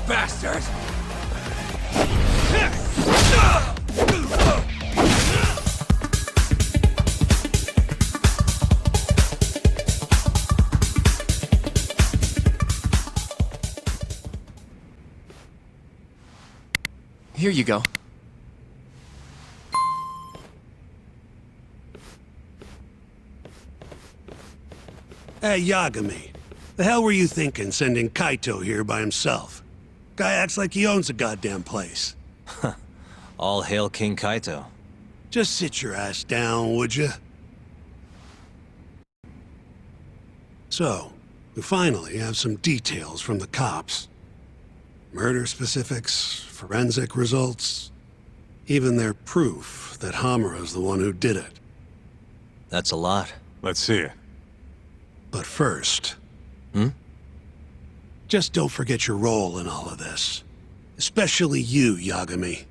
bastard! Here you go. Hey, Yagami. The hell were you thinking sending Kaito here by himself? Guy acts like he owns the goddamn place. All hail King Kaito. Just sit your ass down, would you? So, we finally have some details from the cops. Murder specifics, forensic results, even their proof that Hamura's the one who did it. That's a lot. Let's see it. But first... Just don't forget your role in all of this. Especially you, Yagami.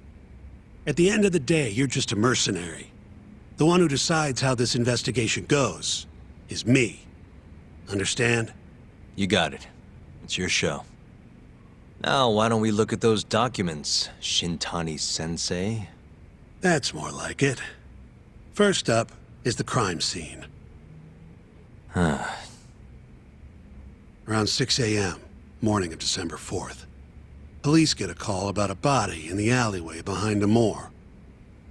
At the end of the day, you're just a mercenary. The one who decides how this investigation goes is me. Understand? You got it. It's your show. Now, why don't we look at those documents, Shintani-sensei? That's more like it. First up is the crime scene. Around 6 a.m., morning of December 4th. Police get a call about a body in the alleyway behind a moor.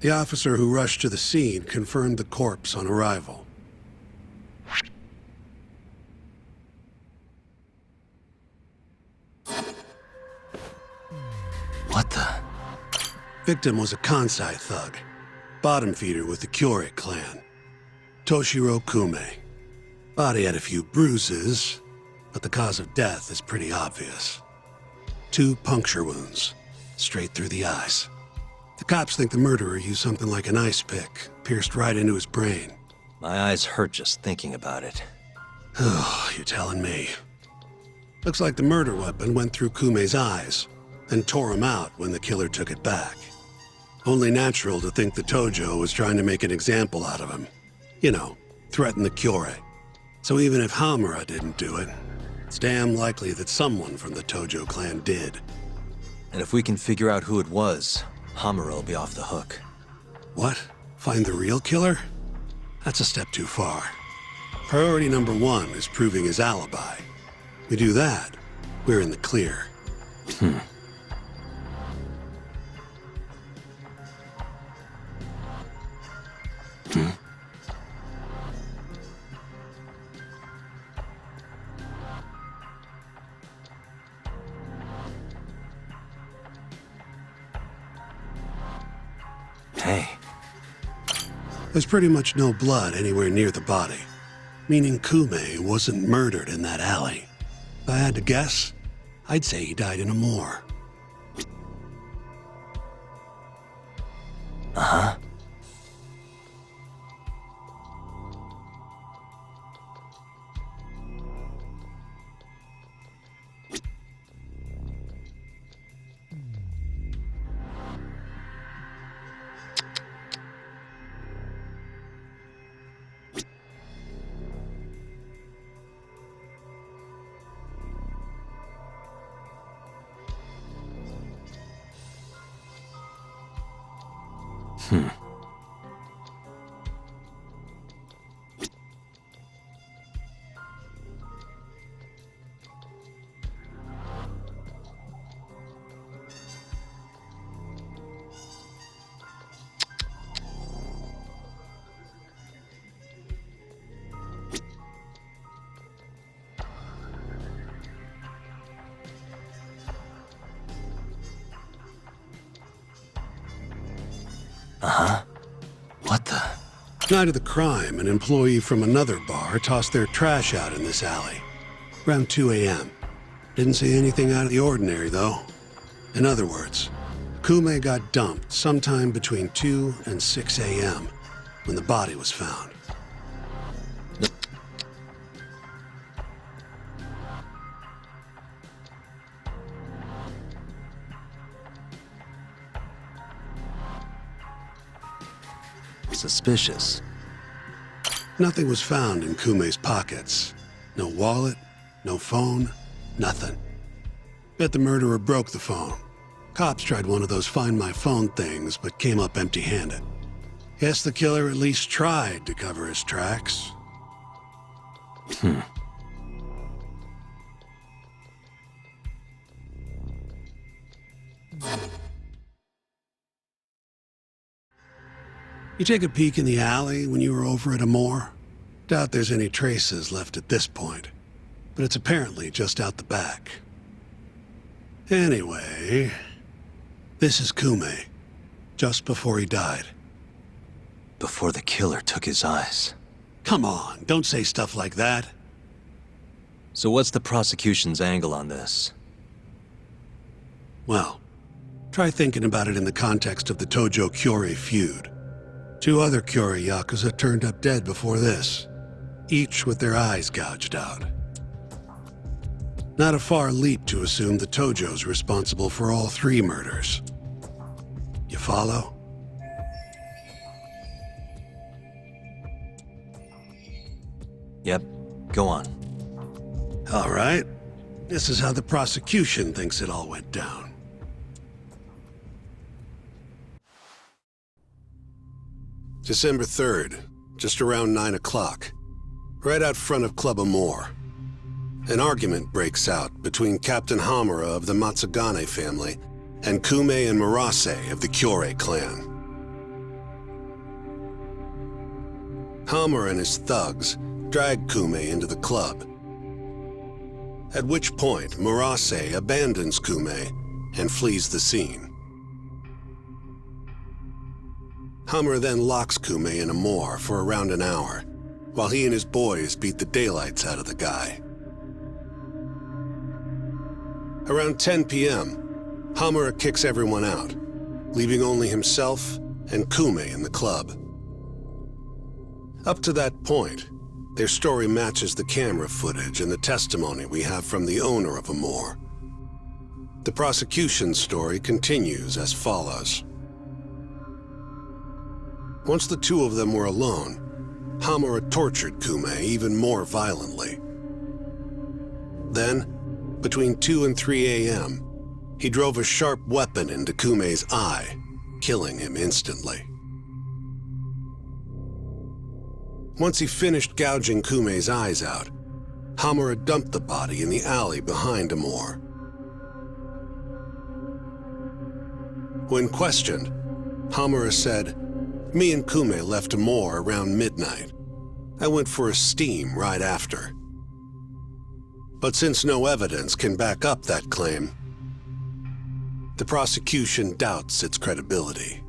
The officer who rushed to the scene confirmed the corpse on arrival. What the? Victim was a Kansai thug, bottom feeder with the Kyorei clan. Toshiro Kume. Body had a few bruises, but the cause of death is pretty obvious. 2 puncture wounds, straight through the eyes. The cops think the murderer used something like an ice pick, pierced right into his brain. My eyes hurt just thinking about it. Oh, you're telling me. Looks like the murder weapon went through Kume's eyes, then tore him out when the killer took it back. Only natural to think the Tojo was trying to make an example out of him. You know, threaten the Kyorei. So even if Hamura didn't do it, it's damn likely that someone from the Tojo clan did. And if we can figure out who it was, Hamura will be off the hook. What? Find the real killer? That's a step too far. Priority number 1 is proving his alibi. We do that, we're in the clear. Hey. There's pretty much no blood anywhere near the body, meaning Kume wasn't murdered in that alley. If I had to guess, I'd say he died in a moor. Uh-huh. What the? Night of the crime, an employee from another bar tossed their trash out in this alley. Around 2 a.m. Didn't see anything out of the ordinary, though. In other words, Kume got dumped sometime between 2 and 6 a.m. when the body was found. Suspicious. Nothing was found in Kume's pockets. No wallet, no phone, nothing. Bet the murderer broke the phone. Cops tried one of those Find My Phone things, but came up empty-handed. Guess the killer at least tried to cover his tracks. You take a peek in the alley when you were over at Amore? Doubt there's any traces left at this point, but it's apparently just out the back. Anyway, this is Kume, just before he died. Before the killer took his eyes. Come on, don't say stuff like that. So what's the prosecution's angle on this? Well, try thinking about it in the context of the Tojo-Kyorei feud. 2 other Kyorei Yakuza turned up dead before this, each with their eyes gouged out. Not a far leap to assume the Tojo's responsible for all 3 murders. You follow? Yep, go on. All right. This is how the prosecution thinks it all went down. December 3rd, just around 9 o'clock, right out front of Club Amore. An argument breaks out between Captain Hamura of the Matsugane family and Kume and Murase of the Kyorei clan. Hamura and his thugs drag Kume into the club, at which point Murase abandons Kume and flees the scene. Hamura then locks Kume in Amore for around an hour, while he and his boys beat the daylights out of the guy. Around 10 p.m., Hamura kicks everyone out, leaving only himself and Kume in the club. Up to that point, their story matches the camera footage and the testimony we have from the owner of Amore. The prosecution's story continues as follows. Once the 2 of them were alone, Hamura tortured Kume even more violently. Then, between 2 and 3 a.m., he drove a sharp weapon into Kume's eye, killing him instantly. Once he finished gouging Kume's eyes out, Hamura dumped the body in the alley behind Amore. When questioned, Hamura said, "Me and Kume left Amore around midnight. I went for a steam right after." But since no evidence can back up that claim, the prosecution doubts its credibility.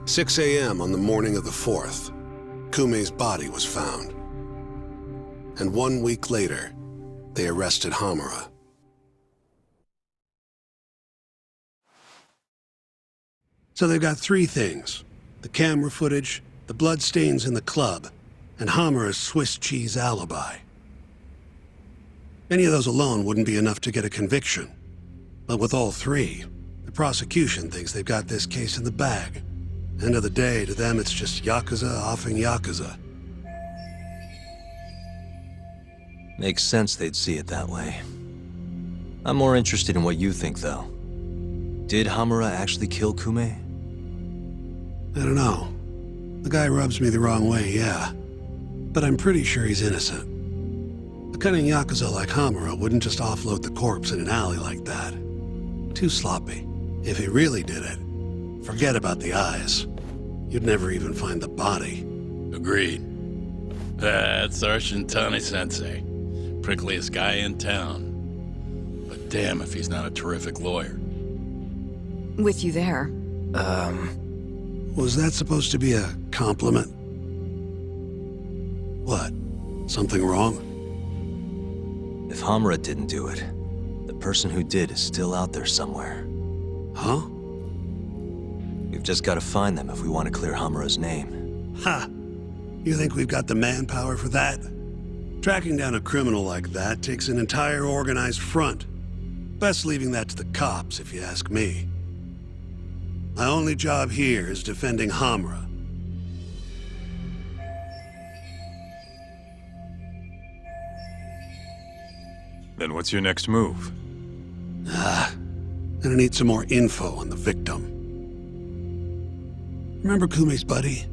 6 a.m. on the morning of the 4th, Kume's body was found. And 1 week later, they arrested Hamura. So they've got 3 things: the camera footage, the bloodstains in the club, and Hamura's Swiss cheese alibi. Any of those alone wouldn't be enough to get a conviction. But with all 3, the prosecution thinks they've got this case in the bag. End of the day, to them it's just Yakuza offing Yakuza. Makes sense they'd see it that way. I'm more interested in what you think, though. Did Hamura actually kill Kume? I don't know. The guy rubs me the wrong way, yeah. But I'm pretty sure he's innocent. A cunning Yakuza like Hamura wouldn't just offload the corpse in an alley like that. Too sloppy. If he really did it, forget about the eyes. You'd never even find the body. Agreed. That's our Shintani-sensei. Prickliest guy in town. But damn if he's not a terrific lawyer. With you there. Was that supposed to be a compliment? What? Something wrong? If Hamura didn't do it, the person who did is still out there somewhere. Huh? We've just got to find them if we want to clear Hamura's name. Ha! You think we've got the manpower for that? Tracking down a criminal like that takes an entire organized front. Best leaving that to the cops, if you ask me. My only job here is defending Hamura. Then what's your next move? Gonna need some more info on the victim. Remember Kume's buddy?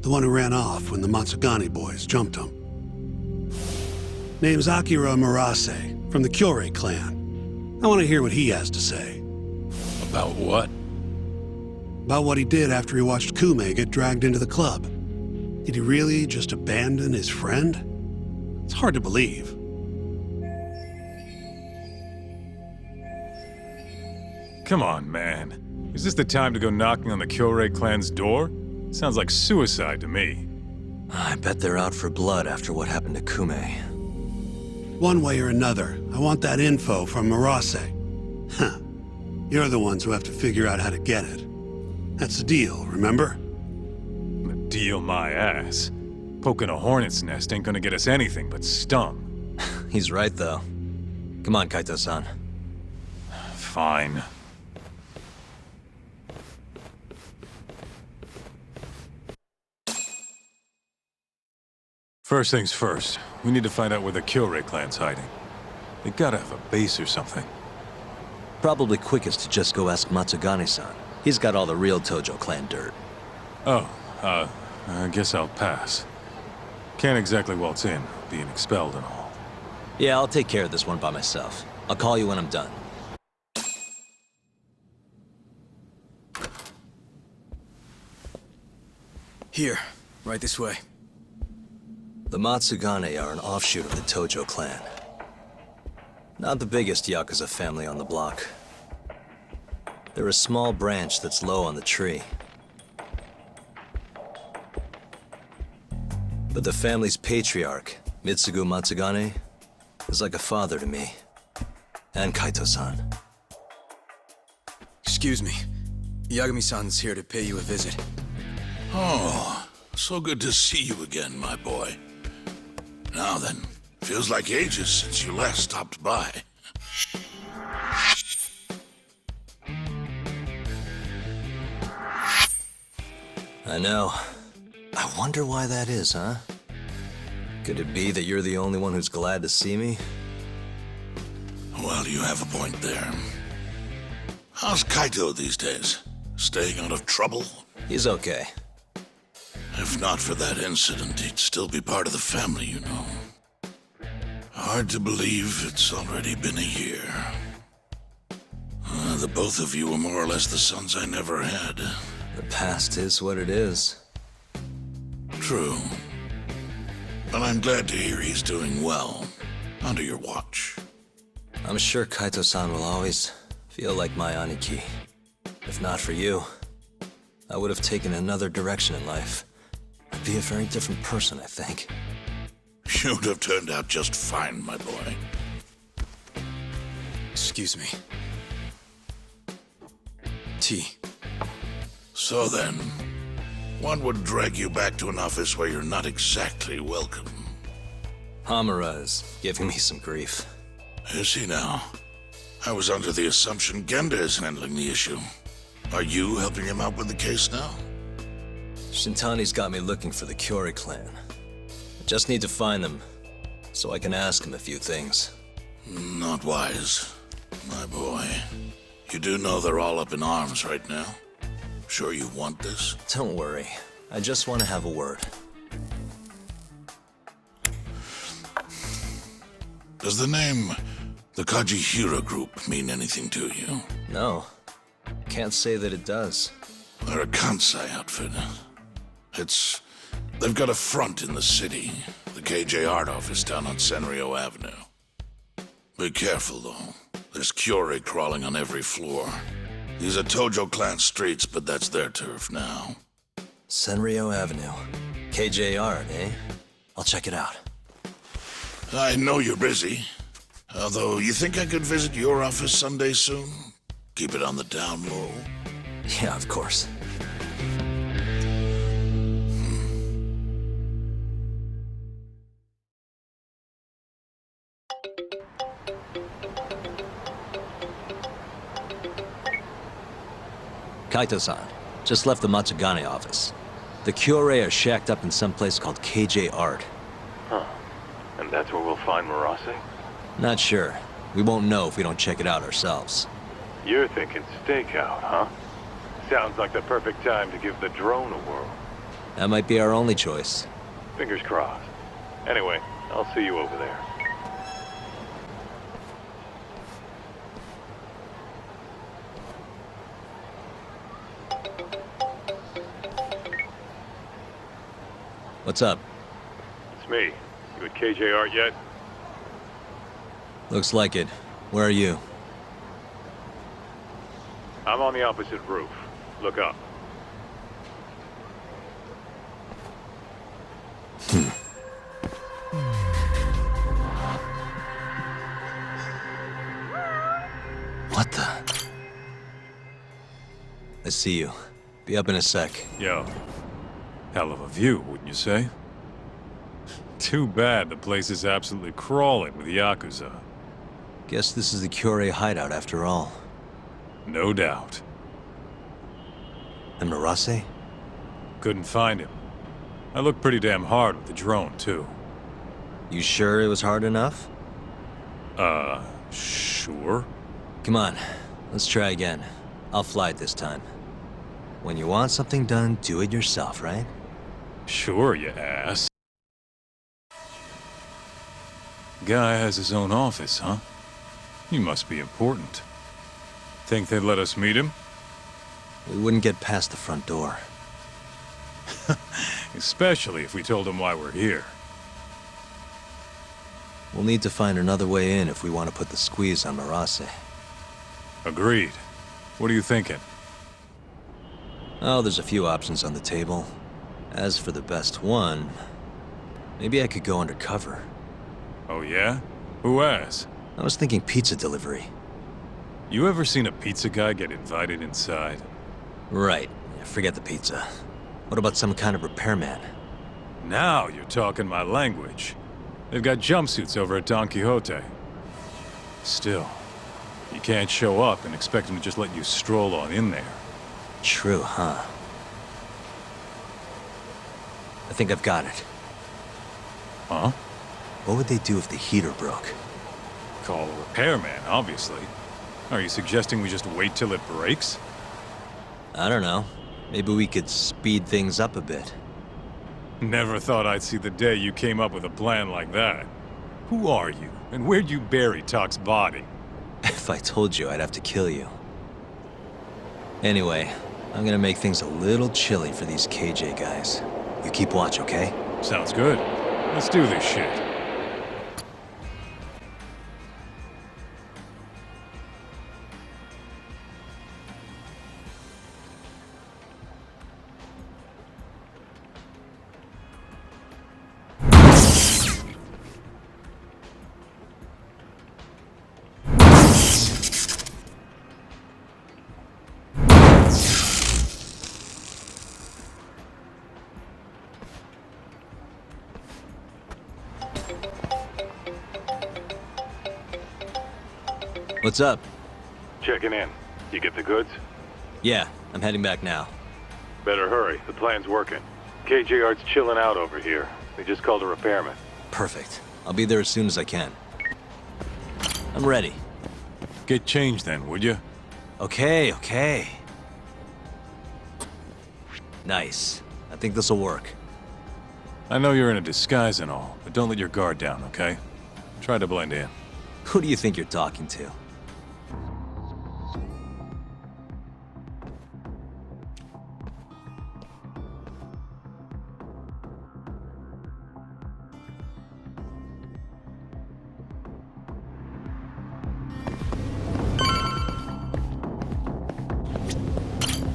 The one who ran off when the Matsugane boys jumped him. Name's Akira Murase, from the Kyorei clan. I want to hear what he has to say. About what? About what he did after he watched Kume get dragged into the club. Did he really just abandon his friend? It's hard to believe. Come on, man. Is this the time to go knocking on the Kyorei clan's door? Sounds like suicide to me. I bet they're out for blood after what happened to Kume. One way or another, I want that info from Murase. Huh. You're the ones who have to figure out how to get it. That's the deal, remember? Deal my ass. Poking a hornet's nest ain't gonna get us anything but stung. He's right, though. Come on, Kaito-san. Fine. First things first, we need to find out where the Kyorei clan's hiding. They gotta have a base or something. Probably quickest to just go ask Matsugane-san. He's got all the real Tojo clan dirt. Oh, I guess I'll pass. Can't exactly waltz in, being expelled and all. Yeah, I'll take care of this one by myself. I'll call you when I'm done. Here, right this way. The Matsugane are an offshoot of the Tojo clan. Not the biggest Yakuza family on the block. They're a small branch that's low on the tree. But the family's patriarch, Mitsugu Matsugane, is like a father to me. And Kaito-san. Excuse me. Yagami-san's here to pay you a visit. Oh, so good to see you again, my boy. Now then, feels like ages since you last stopped by. I know. I wonder why that is, huh? Could it be that you're the only one who's glad to see me? Well, you have a point there. How's Kaito these days? Staying out of trouble? He's okay. If not for that incident, he'd still be part of the family, you know. Hard to believe it's already been a year. The both of you were more or less the sons I never had. The past is what it is. True. But I'm glad to hear he's doing well, under your watch. I'm sure Kaito-san will always feel like my aniki. If not for you, I would have taken another direction in life. I'd be a very different person, I think. You'd have turned out just fine, my boy. Excuse me. Tea. So then, what would drag you back to an office where you're not exactly welcome? Hamura is giving me some grief. Is he now? I was under the assumption Genda is handling the issue. Are you helping him out with the case now? Shintani's got me looking for the Kyorei clan. I just need to find them, so I can ask him a few things. Not wise, my boy. You do know they're all up in arms right now? Sure you want this? Don't worry. I just want to have a word. Does the name the Kajihira Group mean anything to you? No. Can't say that it does. They're a Kansai outfit. They've got a front in the city. The KJ Art office down on Senryo Avenue. Be careful, though. There's Kyorei crawling on every floor. These are Tojo clan streets, but that's their turf now. Senryo Avenue. KJ Art, eh? I'll check it out. I know you're busy. Although, you think I could visit your office someday soon? Keep it on the down low. Yeah, of course. Kaito-san, just left the Matsugane office. The Kyorei are shacked up in some place called KJ Art. Huh. And that's where we'll find Murase? Not sure. We won't know if we don't check it out ourselves. You're thinking stakeout, huh? Sounds like the perfect time to give the drone a whirl. That might be our only choice. Fingers crossed. Anyway, I'll see you over there. What's up? It's me. You at KJ Art yet? Looks like it. Where are you? I'm on the opposite roof. Look up. What the? I see you. Be up in a sec. Yo. Hell of a view, wouldn't you say? Too bad the place is absolutely crawling with Yakuza. Guess this is the Cure hideout after all. No doubt. And Marase? Couldn't find him. I looked pretty damn hard with the drone, too. You sure it was hard enough? Sure. Come on, let's try again. I'll fly it this time. When you want something done, do it yourself, right? Sure, you ass. Guy has his own office, huh? He must be important. Think they'd let us meet him? We wouldn't get past the front door. Especially if we told him why we're here. We'll need to find another way in if we want to put the squeeze on Marase. Agreed. What are you thinking? Oh, there's a few options on the table. As for the best one, maybe I could go undercover. Oh yeah? Who has? I was thinking pizza delivery. You ever seen a pizza guy get invited inside? Right. Forget the pizza. What about some kind of repairman? Now you're talking my language. They've got jumpsuits over at Don Quixote. Still, you can't show up and expect them to just let you stroll on in there. True, huh? I think I've got it. Huh? What would they do if the heater broke? Call a repairman, obviously. Are you suggesting we just wait till it breaks? I don't know. Maybe we could speed things up a bit. Never thought I'd see the day you came up with a plan like that. Who are you, and where'd you bury Talk's body? If I told you, I'd have to kill you. Anyway, I'm gonna make things a little chilly for these KJ guys. You keep watch, okay? Sounds good. Let's do this shit. What's up? Checking in. You get the goods? Yeah, I'm heading back now. Better hurry. The plan's working. KJ Art's chilling out over here. They just called a repairman. Perfect. I'll be there as soon as I can. I'm ready. Get changed then, would you? Okay, okay. Nice. I think this'll work. I know you're in a disguise and all, but don't let your guard down, okay? Try to blend in. Who do you think you're talking to?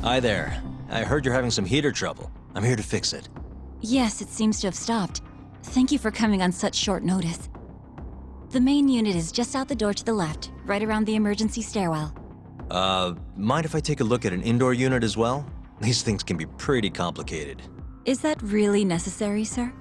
Hi there. I heard you're having some heater trouble. I'm here to fix it. Yes, it seems to have stopped. Thank you for coming on such short notice. The main unit is just out the door to the left, right around the emergency stairwell. Mind if I take a look at an indoor unit as well? These things can be pretty complicated. Is that really necessary, sir?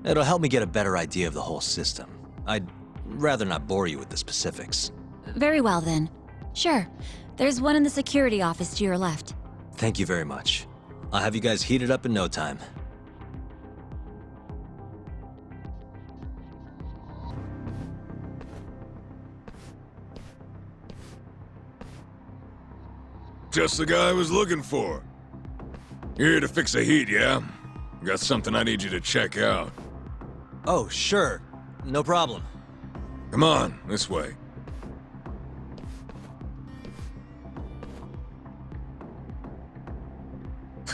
It'll help me get a better idea of the whole system. I'd rather not bore you with the specifics. Very well then. Sure. There's one in the security office to your left. Thank you very much. I'll have you guys heated up in no time. Just the guy I was looking for. You're here to fix the heat, yeah? Got something I need you to check out. Oh, sure. No problem. Come on, this way.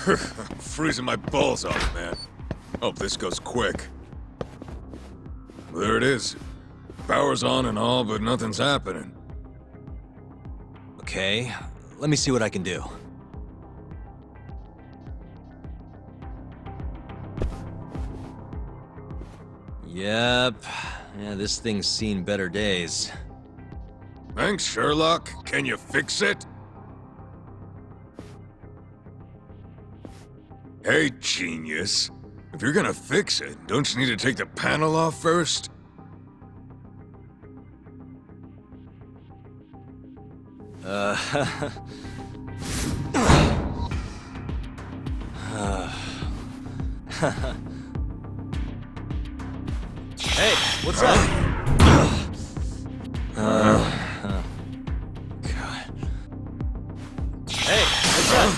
I'm freezing my balls off, man. Hope this goes quick. There it is. Power's on and all, but nothing's happening. Okay, let me see what I can do. Yep. Yeah, this thing's seen better days. Thanks, Sherlock. Can you fix it? Hey, genius. If you're gonna fix it, don't you need to take the panel off first? Hey, what's up? God. Hey, what's up?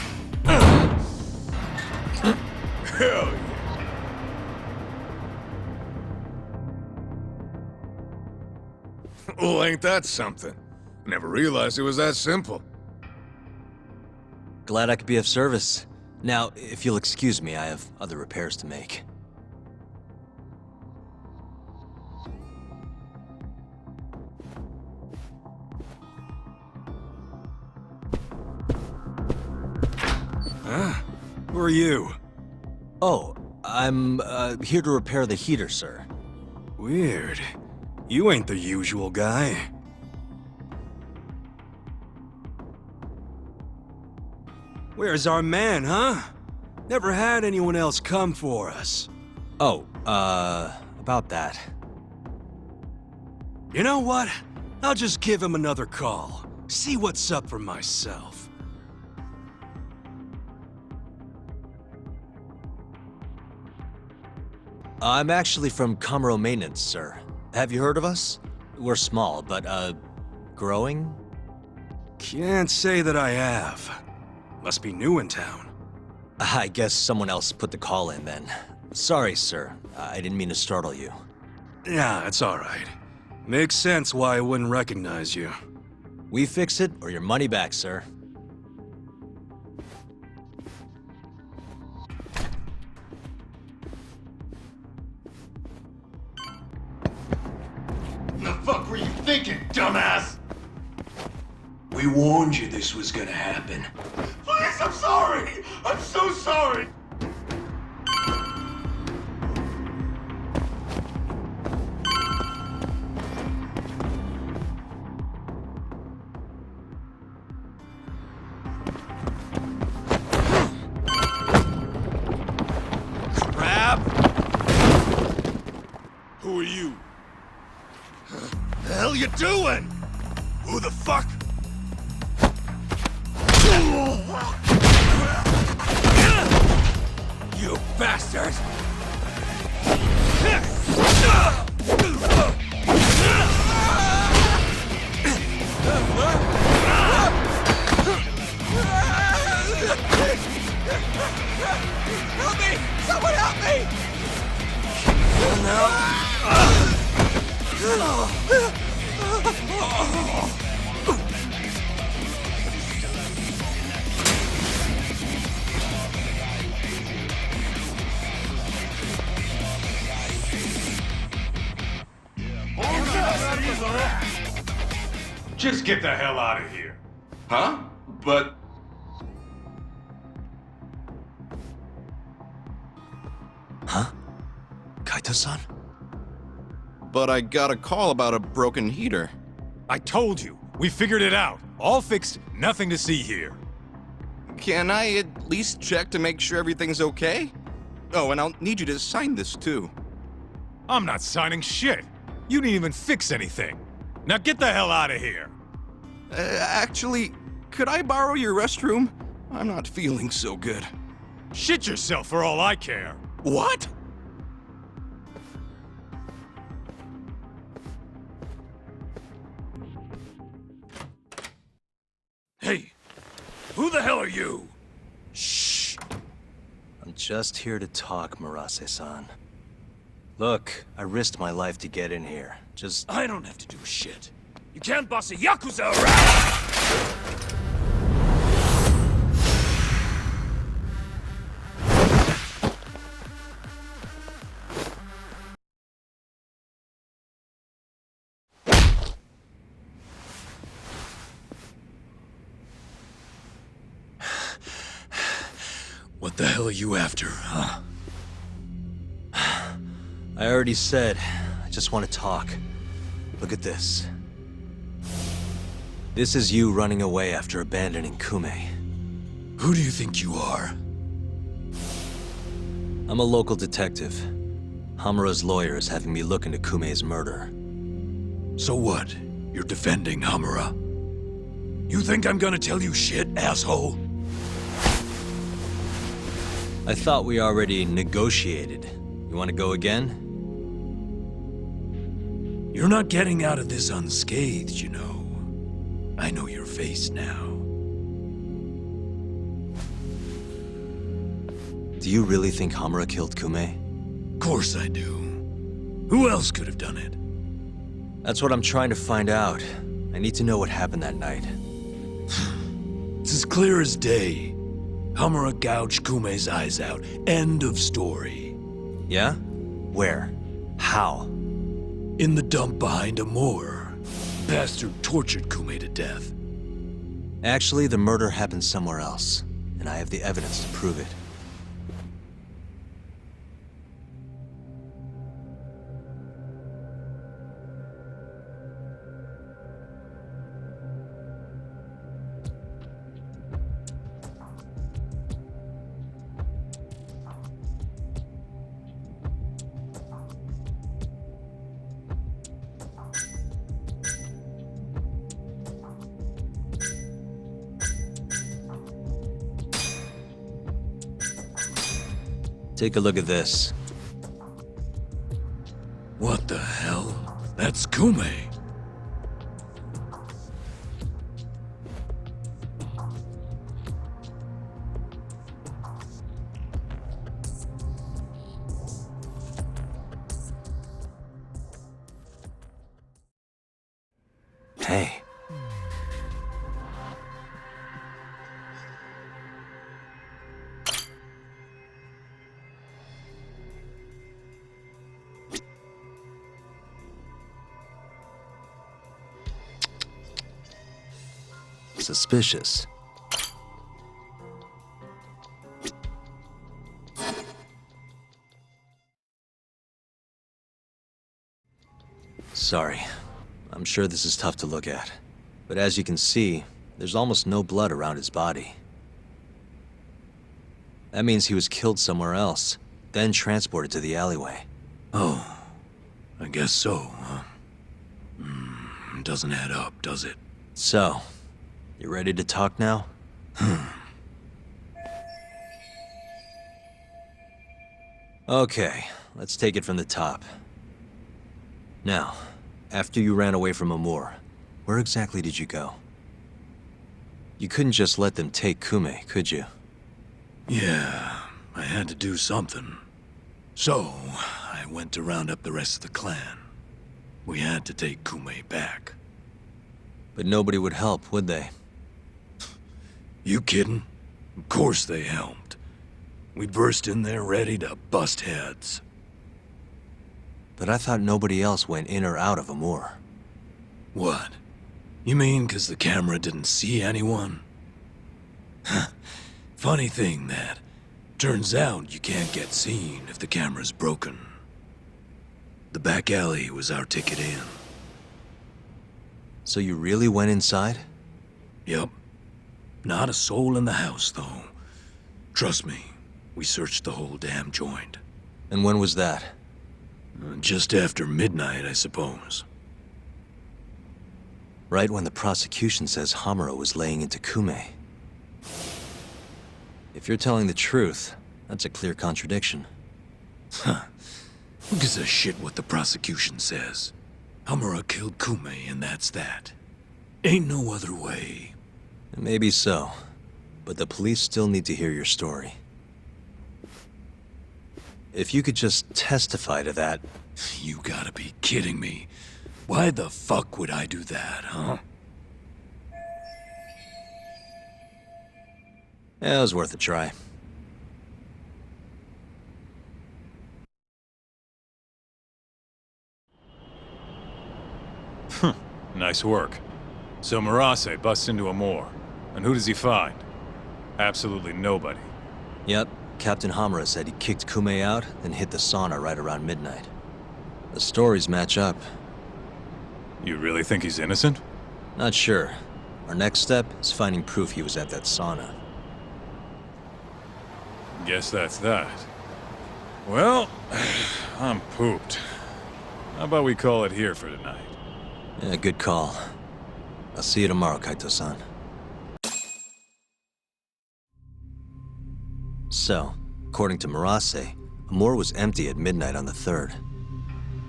Hell yeah. Well, ain't that something? Never realized it was that simple. Glad I could be of service. Now, if you'll excuse me, I have other repairs to make. Huh? Who are you? Oh, I'm here to repair the heater, sir. Weird. You ain't the usual guy. Where's our man, huh? Never had anyone else come for us. Oh, about that. You know what? I'll just give him another call. See what's up for myself. I'm actually from Comro Maintenance, sir. Have you heard of us? We're small, but, growing? Can't say that I have. Must be new in town. I guess someone else put the call in then. Sorry, sir. I didn't mean to startle you. Yeah, it's alright. Makes sense why I wouldn't recognize you. We fix it, or your money back, sir. The fuck were you thinking, dumbass? We warned you this was gonna happen. Please, I'm sorry! I'm so sorry! Crap! Who are you? The hell you doing? Who the fuck? You bastard! Help me! Someone help me! Just get the hell out of here. Huh? But... Huh? Kaito-san? But I got a call about a broken heater. I told you. We figured it out. All fixed, nothing to see here. Can I at least check to make sure everything's okay? Oh, and I'll need you to sign this too. I'm not signing shit. You didn't even fix anything. Now get the hell out of here. Actually, could I borrow your restroom? I'm not feeling so good. Shit yourself for all I care. What? Hey, Who the hell are you? Shh. I'm just here to talk, Murase-san. Look, I risked my life to get in here. Just... I don't have to do shit. You can't boss a Yakuza around! What the hell are you after, huh? I already said, I just want to talk. Look at this. This is you running away after abandoning Kume. Who do you think you are? I'm a local detective. Hamura's lawyer is having me look into Kume's murder. So what? You're defending Hamura? You think I'm gonna tell you shit, asshole? I thought we already negotiated. You want to go again? You're not getting out of this unscathed, you know. I know your face now. Do you really think Hamura killed Kume? Of course I do. Who else could have done it? That's what I'm trying to find out. I need to know what happened that night. It's as clear as day. Hamura gouged Kume's eyes out. End of story. Yeah? Where? How? In the dump behind a moor. Bastard tortured Kume to death. Actually, the murder happened somewhere else, and I have the evidence to prove it. Take a look at this. What the hell? That's Kume. Hey. Suspicious. Sorry. I'm sure this is tough to look at. But as you can see, there's almost no blood around his body. That means he was killed somewhere else, then transported to the alleyway. Oh, I guess so, huh? Doesn't add up, does it? So, you ready to talk now? Okay, let's take it from the top. Now, after you ran away from Amur, where exactly did you go? You couldn't just let them take Kume, could you? Yeah, I had to do something. So, I went to round up the rest of the clan. We had to take Kume back. But nobody would help, would they? You kidding? Of course they helped. We burst in there ready to bust heads. But I thought nobody else went in or out of Amur. What? You mean 'cause the camera didn't see anyone? Funny thing, that. Turns out you can't get seen if the camera's broken. The back alley was our ticket in. So you really went inside? Yep. Not a soul in the house, though. Trust me, we searched the whole damn joint. And when was that? Just after midnight, I suppose. Right when the prosecution says Hamura was laying into Kume. If you're telling the truth, that's a clear contradiction. Huh. Who gives a shit what the prosecution says? Hamura killed Kume, and that's that. Ain't no other way. Maybe so. but the police still need to hear your story. If you could just testify to that... You gotta be kidding me. Why the fuck would I do that, huh? Yeah, it was worth a try. Nice work. So Marase busts into a moor. And who does he find? Absolutely nobody. Yep, Captain Hamura said he kicked Kume out, then hit the sauna right around midnight. The stories match up. You really think he's innocent? Not sure. Our next step is finding proof he was at that sauna. Guess that's that. Well, I'm pooped. How about we call it here for tonight? Yeah, good call. I'll see you tomorrow, Kaito-san. So, according to Marase, Amor was empty at midnight on the 3rd.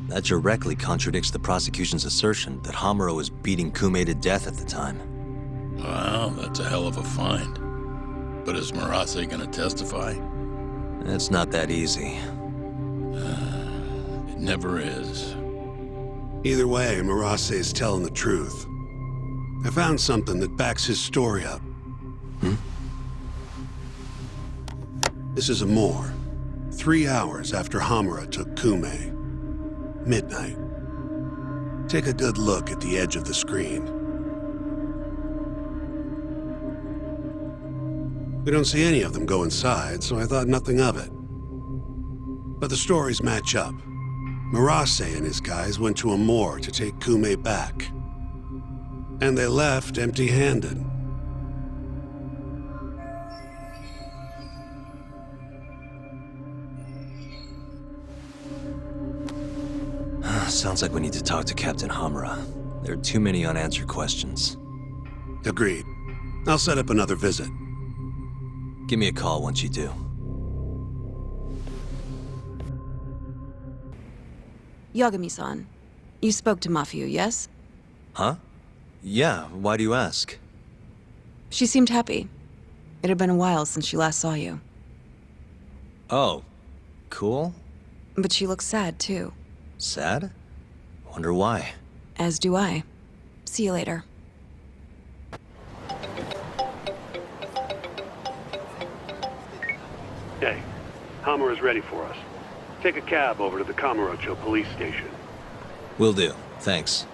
That directly contradicts the prosecution's assertion that Hamura was beating Kume to death at the time. Wow, that's a hell of a find. But is Marase gonna testify? It's not that easy. It never is. Either way, Marase is telling the truth. I found something that backs his story up. This is Amor. 3 hours after Hamura took Kume. Midnight. Take a good look at the edge of the screen. We don't see any of them go inside, so I thought nothing of it. But the stories match up. Marase and his guys went to Amor to take Kume back. And they left empty-handed. Sounds like we need to talk to Captain Hamura. There are too many unanswered questions. Agreed. I'll set up another visit. Give me a call once you do. Yagami-san, you spoke to Mafiu, yes? Huh? Yeah, why do you ask? She seemed happy. It had been a while since she last saw you. Oh, cool? But she looks sad, too. Sad? Wonder why. As do I. See you later. Hey, Hamura's ready for us. Take a cab over to the Kamurocho police station. Will do. Thanks.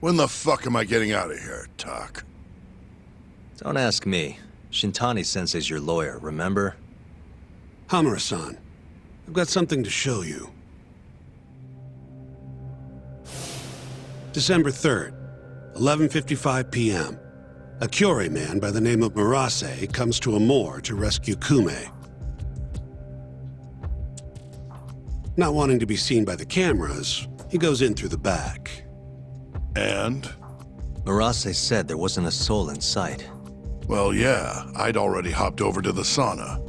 When the fuck am I getting out of here, Tak? Don't ask me. Shintani-sensei's your lawyer, remember? Hamura-san, I've got something to show you. December 3rd, 11:55 p.m. A Kyorei man by the name of Marase comes to Amor to rescue Kume. Not wanting to be seen by the cameras, he goes in through the back. And? Marase said there wasn't a soul in sight. Well, yeah, I'd already hopped over to the sauna.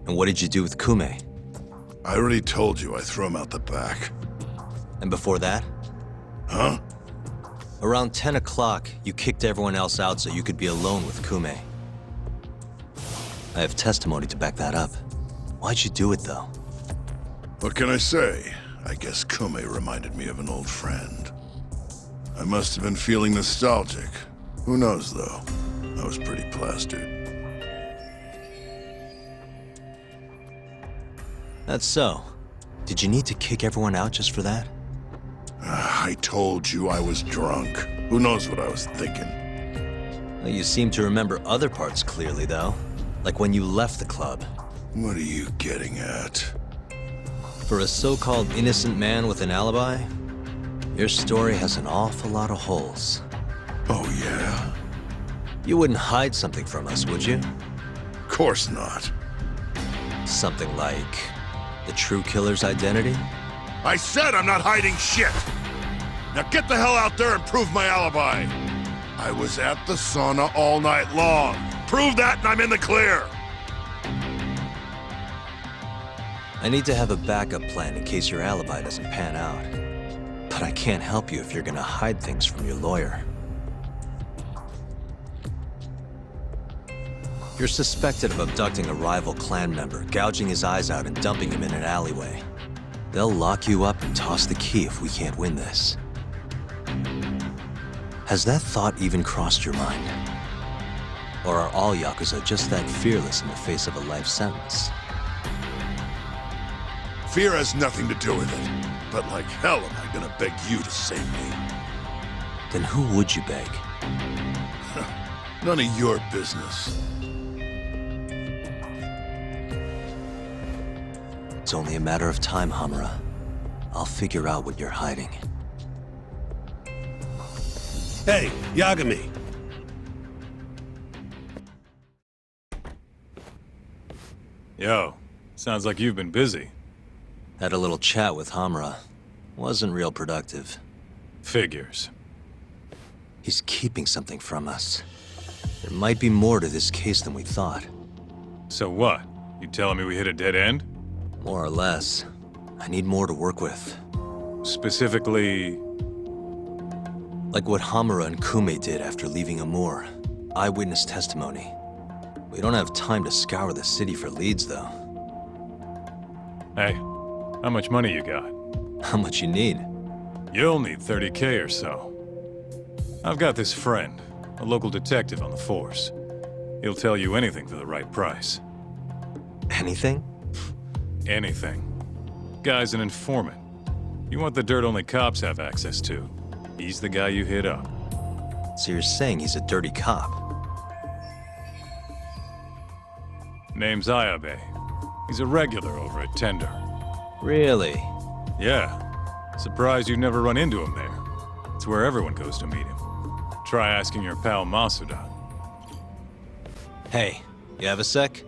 And what did you do with Kume? I already told you I threw him out the back. And before that? Huh? Around 10 o'clock, you kicked everyone else out so you could be alone with Kume. I have testimony to back that up. Why'd you do it, though? What can I say? I guess Kume reminded me of an old friend. I must have been feeling nostalgic. Who knows, though? I was pretty plastered. That's so. Did you need to kick everyone out just for that? I told you I was drunk. Who knows what I was thinking? Well, you seem to remember other parts clearly, though. Like when you left the club. What are you getting at? For a so-called innocent man with an alibi, your story has an awful lot of holes. Oh, yeah? You wouldn't hide something from us, would you? Of course not. Something like the true killer's identity? I said I'm not hiding shit! Now get the hell out there and prove my alibi! I was at the sauna all night long. Prove that and I'm in the clear! I need to have a backup plan in case your alibi doesn't pan out. But I can't help you if you're gonna hide things from your lawyer. You're suspected of abducting a rival clan member, gouging his eyes out and dumping him in an alleyway. They'll lock you up and toss the key if we can't win this. Has that thought even crossed your mind? Or are all Yakuza just that fearless in the face of a life sentence? Fear has nothing to do with it. But like hell am I gonna beg you to save me? Then who would you beg? None of your business. It's only a matter of time, Hamura. I'll figure out what you're hiding. Hey, Yagami. Yo, sounds like you've been busy. Had a little chat with Hamura. Wasn't real productive. Figures. He's keeping something from us. There might be more to this case than we thought. So what? You telling me we hit a dead end? More or less. I need more to work with. Specifically... Like what Hamura and Kume did after leaving Amur. Eyewitness testimony. We don't have time to scour the city for leads, though. Hey, how much money you got? How much you need? You'll need 30K or so. I've got this friend, a local detective on the force. He'll tell you anything for the right price. Anything? Anything. Guy's an informant. You want the dirt only cops have access to. He's the guy you hit up. So you're saying he's a dirty cop? Name's Ayabe. He's a regular over at Tender. Really? Yeah. Surprised you've never run into him there. It's where everyone goes to meet him. Try asking your pal Masuda. Hey, you have a sec?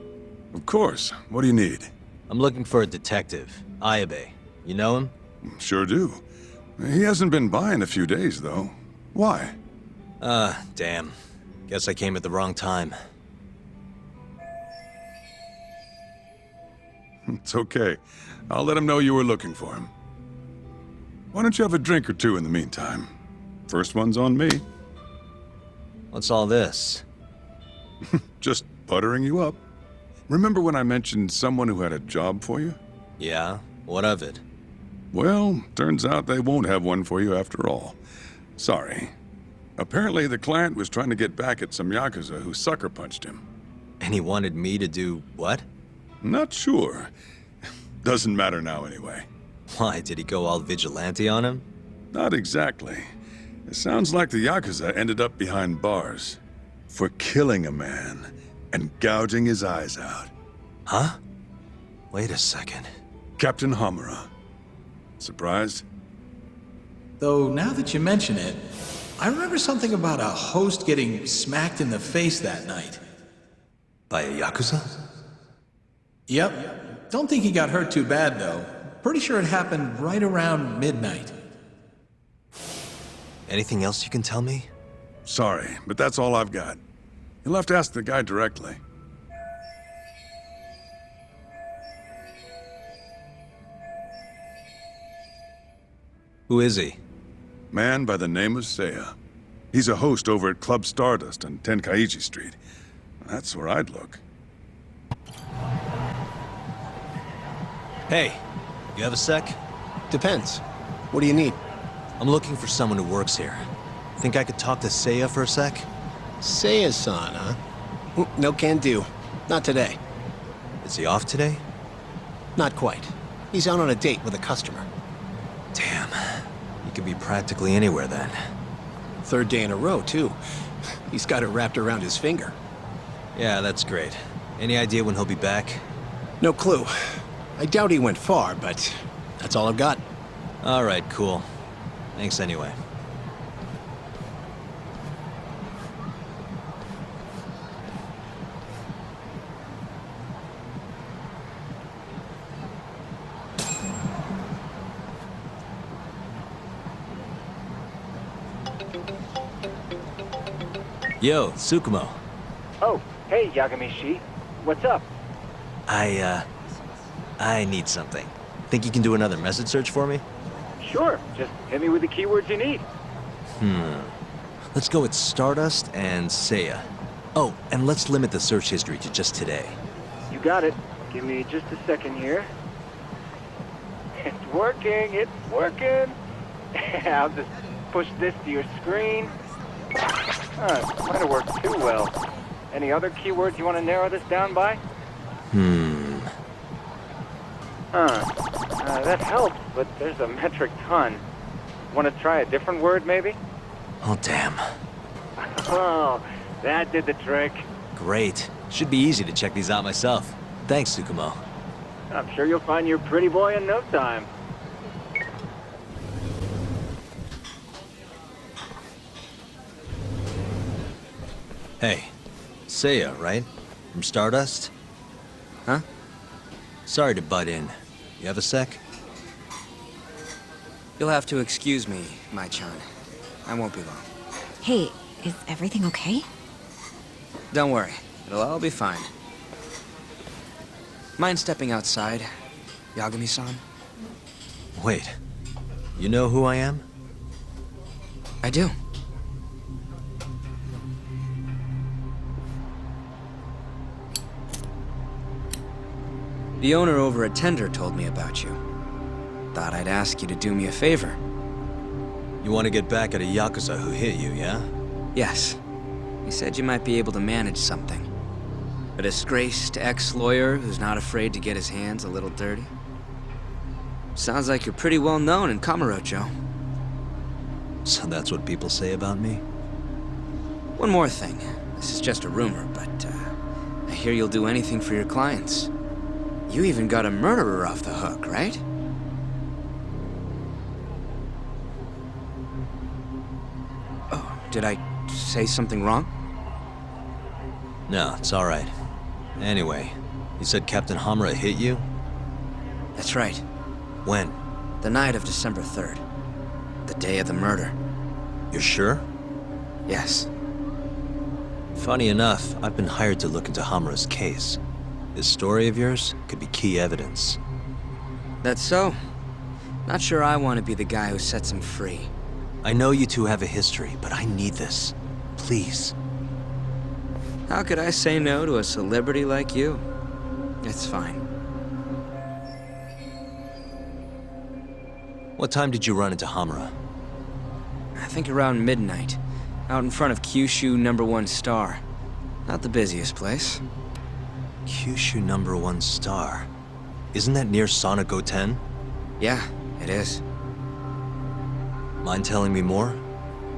Of course. What do you need? I'm looking for a detective. Ayabe. You know him? Sure do. He hasn't been by in a few days, though. Why? Damn. Guess I came at the wrong time. It's okay. I'll let him know you were looking for him. Why don't you have a drink or two in the meantime? First one's on me. What's all this? Just buttering you up. Remember when I mentioned someone who had a job for you? Yeah? What of it? Well, turns out they won't have one for you after all. Sorry. Apparently the client was trying to get back at some Yakuza who sucker punched him. And he wanted me to do what? Not sure. Doesn't matter now anyway. Why, did he go all vigilante on him? Not exactly. It sounds like the Yakuza ended up behind bars for killing a man and gouging his eyes out. Huh? Wait a second. Captain Hamura. Surprised? Though, now that you mention it, I remember something about a host getting smacked in the face that night. By a Yakuza? Yep. Don't think he got hurt too bad, though. Pretty sure it happened right around midnight. Anything else you can tell me? Sorry, but that's all I've got. You'll have to ask the guy directly. Who is he? Man by the name of Seiya. He's a host over at Club Stardust on Tenkaichi Street. That's where I'd look. Hey, you have a sec? Depends. What do you need? I'm looking for someone who works here. Think I could talk to Seiya for a sec? Seiya-san, huh? No can do. Not today. Is he off today? Not quite. He's out on a date with a customer. Damn. He could be practically anywhere then. Third day in a row, too. He's got it wrapped around his finger. Yeah, that's great. Any idea when he'll be back? No clue. I doubt he went far, but that's all I've got. All right, cool. Thanks anyway. Yo, Tsukumo. Oh, hey, Yagami-shi. What's up? I need something. Think you can do another message search for me? Sure, just hit me with the keywords you need. Let's go with Stardust and Seiya. Oh, and let's limit the search history to just today. You got it. Give me just a second here. It's working, it's working. I'll just push this to your screen. Might have worked too well. Any other keywords you want to narrow this down by? That helps, but there's a metric ton. Want to try a different word, maybe? Oh, damn. Oh, that did the trick. Great. Should be easy to check these out myself. Thanks, Tsukumo. I'm sure you'll find your pretty boy in no time. Hey, Seiya, right? From Stardust? Huh? Sorry to butt in. You have a sec? You'll have to excuse me, Mai-chan. I won't be long. Hey, is everything okay? Don't worry. It'll all be fine. Mind stepping outside, Yagami-san? Wait. You know who I am? I do. The owner over at Tender told me about you. Thought I'd ask you to do me a favor. You want to get back at a Yakuza who hit you, yeah? Yes. He said you might be able to manage something. A disgraced ex-lawyer who's not afraid to get his hands a little dirty. Sounds like you're pretty well known in Kamurocho. So that's what people say about me? One more thing. This is just a rumor, but I hear you'll do anything for your clients. You even got a murderer off the hook, right? Oh, did I say something wrong? No, it's all right. Anyway, you said Captain Hamura hit you? That's right. When? The night of December 3rd. The day of the murder. You're sure? Yes. Funny enough, I've been hired to look into Hamura's case. This story of yours could be key evidence. That's so. Not sure I want to be the guy who sets him free. I know you two have a history, but I need this. Please. How could I say no to a celebrity like you? It's fine. What time did you run into Hamura? I think around midnight. Out in front of Kyushu #1 Star. Not the busiest place. Kyushu #1 Star. Isn't that near Sonic Go-10? Yeah, it is. Mind telling me more?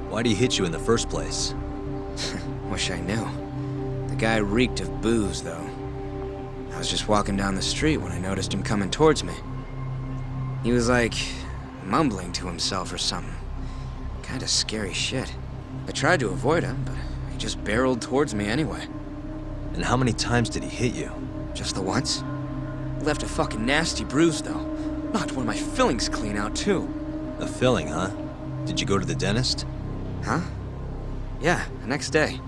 Why'd he hit you in the first place? Wish I knew. The guy reeked of booze, though. I was just walking down the street when I noticed him coming towards me. He was like, mumbling to himself or something. Kinda scary shit. I tried to avoid him, but he just barreled towards me anyway. And how many times did he hit you? Just the once. Left a fucking nasty bruise, though. Knocked one of my fillings clean out, too. A filling, huh? Did you go to the dentist? Huh? Yeah, the next day.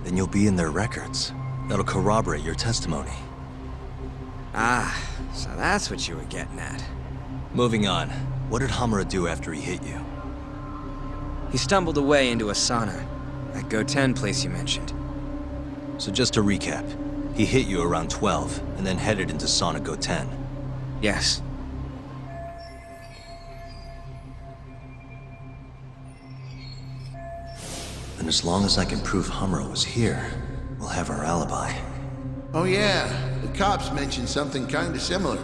Then you'll be in their records. That'll corroborate your testimony. Ah, so that's what you were getting at. Moving on. What did Hamura do after he hit you? He stumbled away into a sauna. That Go-10 place you mentioned. So just to recap, he hit you around 12, and then headed into Sauna Go-10. Yes. And as long as I can prove Hamura was here, we'll have our alibi. Oh yeah, the cops mentioned something kinda similar.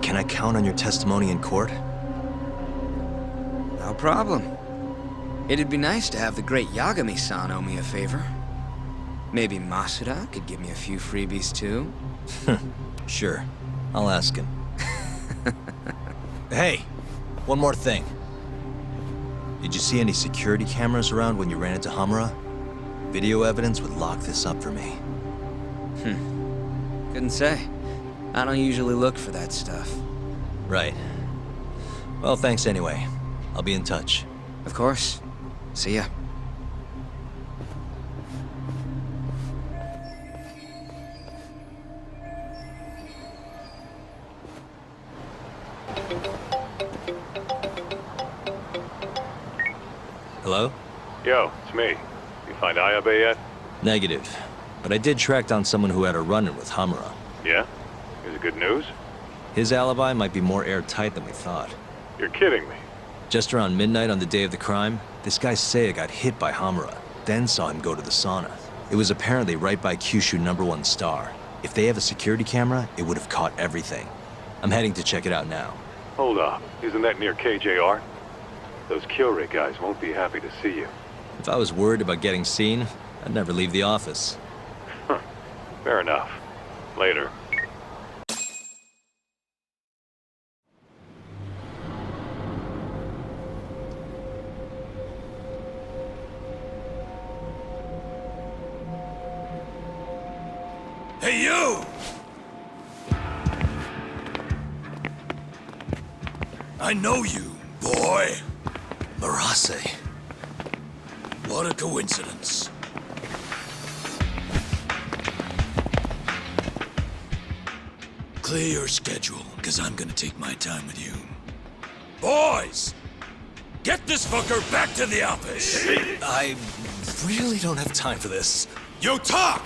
Can I count on your testimony in court? No problem. It'd be nice to have the great Yagami-san owe me a favor. Maybe Masuda could give me a few freebies too? Sure. I'll ask him. Hey! One more thing. Did you see any security cameras around when you ran into Hamura? Video evidence would lock this up for me. Couldn't say. I don't usually look for that stuff. Right. Well, thanks anyway. I'll be in touch. Of course. See ya. Hello? Yo, it's me. You find Ayabe yet? Negative. But I did track down someone who had a run-in with Hamura. Yeah? Is it good news? His alibi might be more airtight than we thought. You're kidding me. Just around midnight on the day of the crime, this guy Seiya got hit by Hamura, then saw him go to the sauna. It was apparently right by Kyushu #1 Star. If they have a security camera, it would have caught everything. I'm heading to check it out now. Hold up. Isn't that near KJR? Those Kyorei guys won't be happy to see you. If I was worried about getting seen, I'd never leave the office. Fair enough. Later. Hey, you! I know you, boy. Marase. What a coincidence. Clear your schedule, because I'm gonna take my time with you. Boys! Get this fucker back to the office! I really don't have time for this. You talk!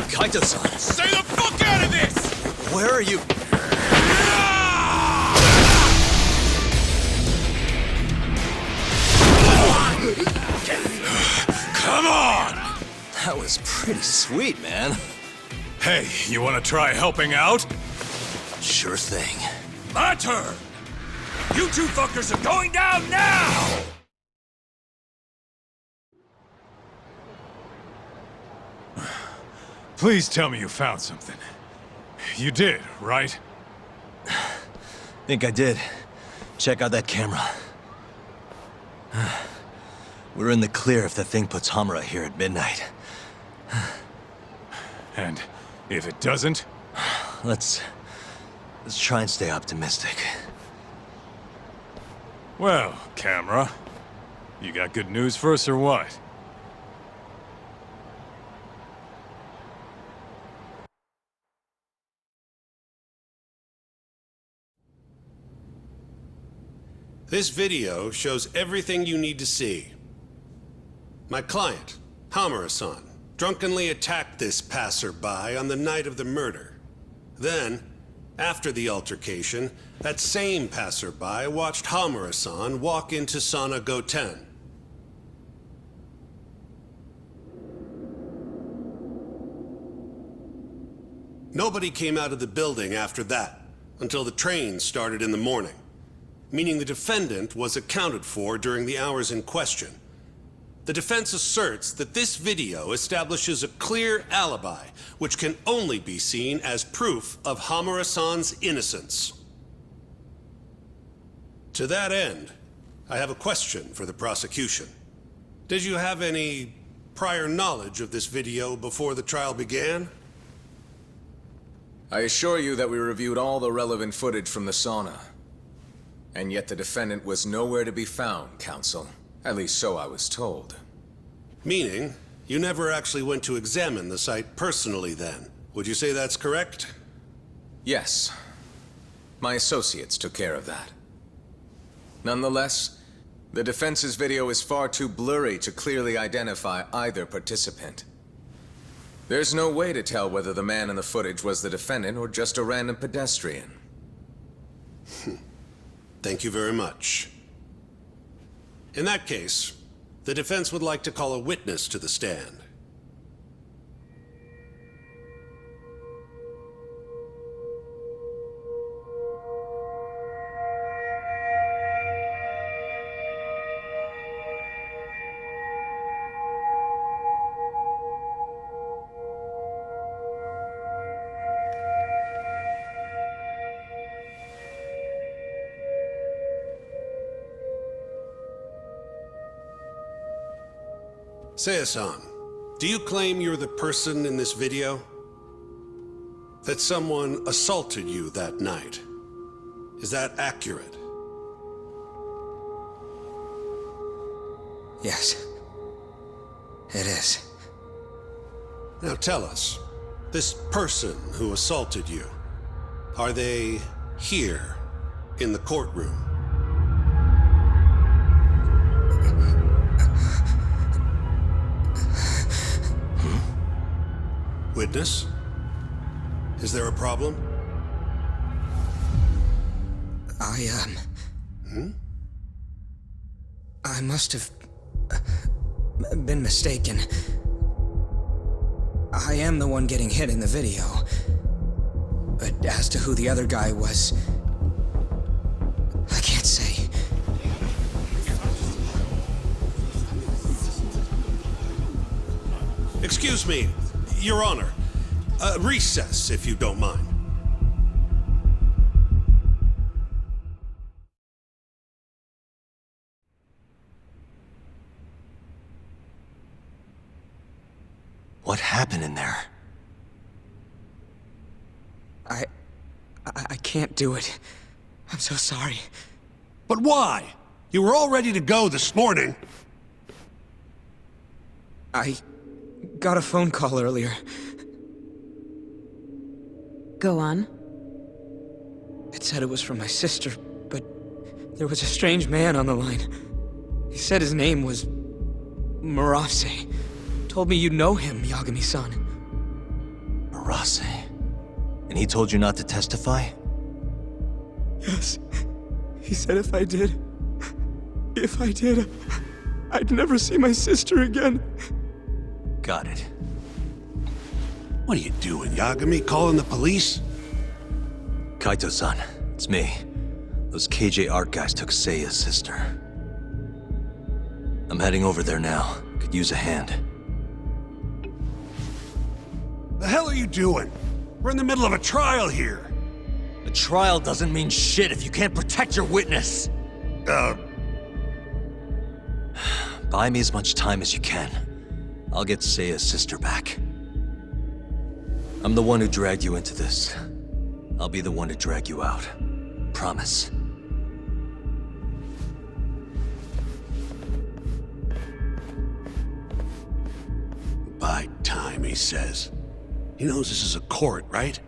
Kaito-san! Stay the fuck out of this! Where are you? Come on! That was pretty sweet, man. Hey, you wanna try helping out? Sure thing. My turn! You two fuckers are going down now! Please tell me you found something. You did, right? Think I did. Check out that camera. We're in the clear if the thing puts Hamura here at midnight. And if it doesn't? Let's try and stay optimistic. Well, camera, you got good news for us or what? This video shows everything you need to see. My client, Hamura-san, drunkenly attacked this passerby on the night of the murder. Then, after the altercation, that same passerby watched Hamura-san walk into Sauna Goten. Nobody came out of the building after that, until the train started in the morning, meaning the defendant was accounted for during the hours in question. The defense asserts that this video establishes a clear alibi, which can only be seen as proof of Hamura-san's innocence. To that end, I have a question for the prosecution. Did you have any prior knowledge of this video before the trial began? I assure you that we reviewed all the relevant footage from the sauna. And yet the defendant was nowhere to be found, counsel. At least so I was told. Meaning, you never actually went to examine the site personally then. Would you say that's correct? Yes. My associates took care of that. Nonetheless, the defense's video is far too blurry to clearly identify either participant. There's no way to tell whether the man in the footage was the defendant or just a random pedestrian. Thank you very much. In that case, the defense would like to call a witness to the stand. Seiya-san, do you claim you're the person in this video? That someone assaulted you that night? Is that accurate? Yes. It is. Now tell us, this person who assaulted you, are they here in the courtroom? Witness? Is there a problem? I must have been mistaken. I am the one getting hit in the video. But as to who the other guy was, I can't say. Excuse me, Your Honor. Recess, if you don't mind. What happened in there? I can't do it. I'm so sorry. But why? You were all ready to go this morning. I got a phone call earlier. Go on. It said it was from my sister, but there was a strange man on the line. He said his name was Murase. Told me you know him, Yagami-san. Murase? And he told you not to testify? Yes. He said if I did, I'd never see my sister again. Got it. What are you doing, Yagami? Calling the police? Kaito-san, it's me. Those KJ Art guys took Seiya's sister. I'm heading over there now. Could use a hand. The hell are you doing? We're in the middle of a trial here. A trial doesn't mean shit if you can't protect your witness. Buy me as much time as you can. I'll get Seiya's sister back. I'm the one who dragged you into this. I'll be the one to drag you out. Promise. Buy time, he says. He knows this is a court, right?